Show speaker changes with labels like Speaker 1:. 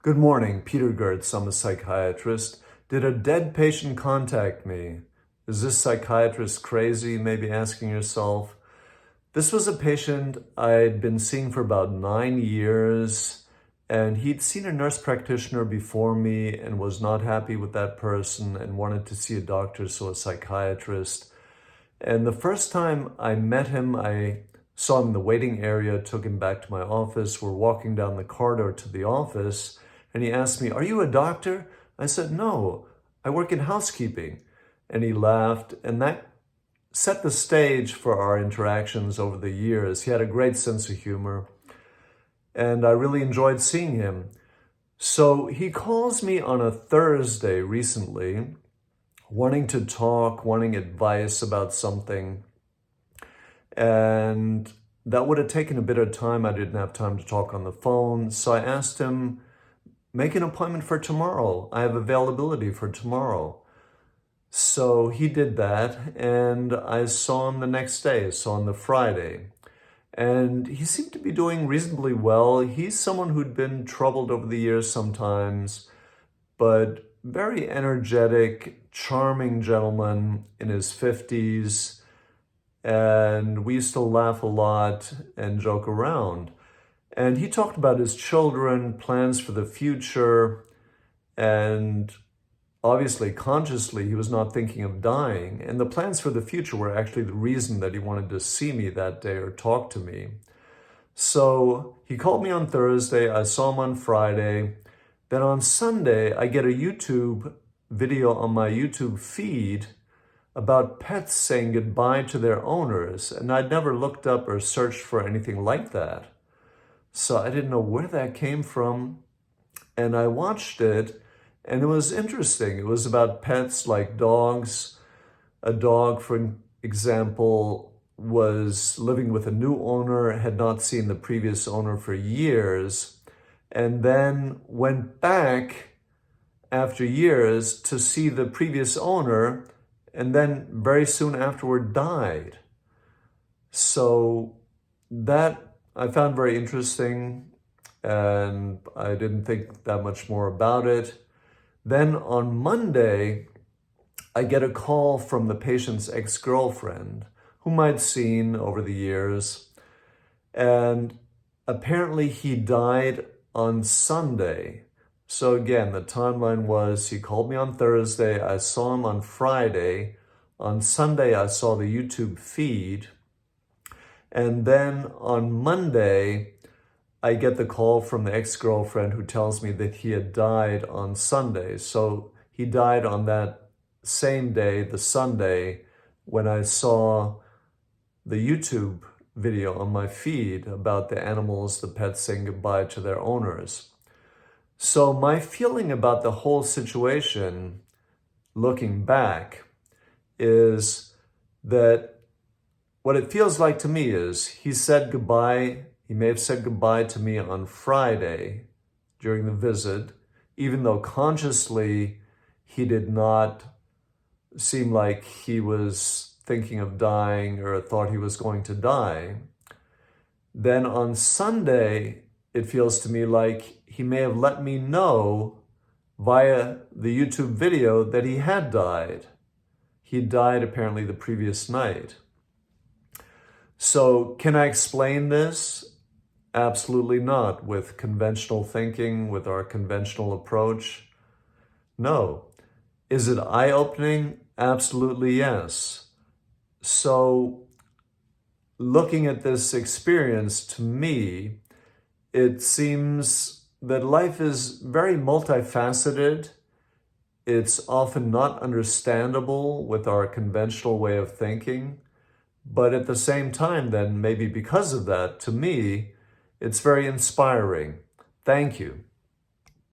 Speaker 1: Good morning, Peter Goertz. I'm a psychiatrist. Did a dead patient contact me? Is this psychiatrist crazy? Maybe asking yourself. This was a patient I'd been seeing for about 9 years, and he'd seen a nurse practitioner before me and was not happy with that person and wanted to see a doctor, so a psychiatrist. And the first time I met him, I saw him in the waiting area, took him back to my office. We're walking down the corridor to the office, and he asked me, "Are you a doctor?" I said, "No, I work in housekeeping." And he laughed, and that set the stage for our interactions over the years. He had a great sense of humor, and I really enjoyed seeing him. So he calls me on a Thursday recently, wanting to talk, wanting advice about something. And that would have taken a bit of time. I didn't have time to talk on the phone. So I asked him, make an appointment for tomorrow. I have availability for tomorrow. So he did that, and I saw him the next day, so on the Friday. And he seemed to be doing reasonably well. He's someone who'd been troubled over the years sometimes, but very energetic, charming gentleman in his 50s. And we used to laugh a lot and joke around. And he talked about his children, plans for the future, and obviously, consciously, he was not thinking of dying. And the plans for the future were actually the reason that he wanted to see me that day or talk to me. So he called me on Thursday. I saw him on Friday. Then on Sunday, I get a YouTube video on my YouTube feed about pets saying goodbye to their owners. And I'd never looked up or searched for anything like that. So I didn't know where that came from. And I watched it, and it was interesting. It was about pets like dogs. A dog, for example, was living with a new owner, had not seen the previous owner for years, and then went back after years to see the previous owner, and then very soon afterward died. So that I found very interesting, and I didn't think that much more about it. Then on Monday, I get a call from the patient's ex-girlfriend, whom I'd seen over the years, and apparently he died on Sunday. So again, the timeline was he called me on Thursday, I saw him on Friday, on Sunday I saw the YouTube feed, and then on Monday, I get the call from the ex-girlfriend who tells me that he had died on Sunday. So he died on that same day, the Sunday, when I saw the YouTube video on my feed about the animals, the pets saying goodbye to their owners. So my feeling about the whole situation, looking back, is that what it feels like to me is he said goodbye. He may have said goodbye to me on Friday during the visit, even though consciously he did not seem like he was thinking of dying or thought he was going to die. Then on Sunday, it feels to me like he may have let me know via the YouTube video that he had died. He died apparently the previous night. So can I explain this? Absolutely not with conventional thinking, with our conventional approach. No. Is it eye-opening? Absolutely yes. So looking at this experience, to me, it seems that life is very multifaceted. It's often not understandable with our conventional way of thinking. But at the same time, then, maybe because of that, to me, it's very inspiring. Thank you.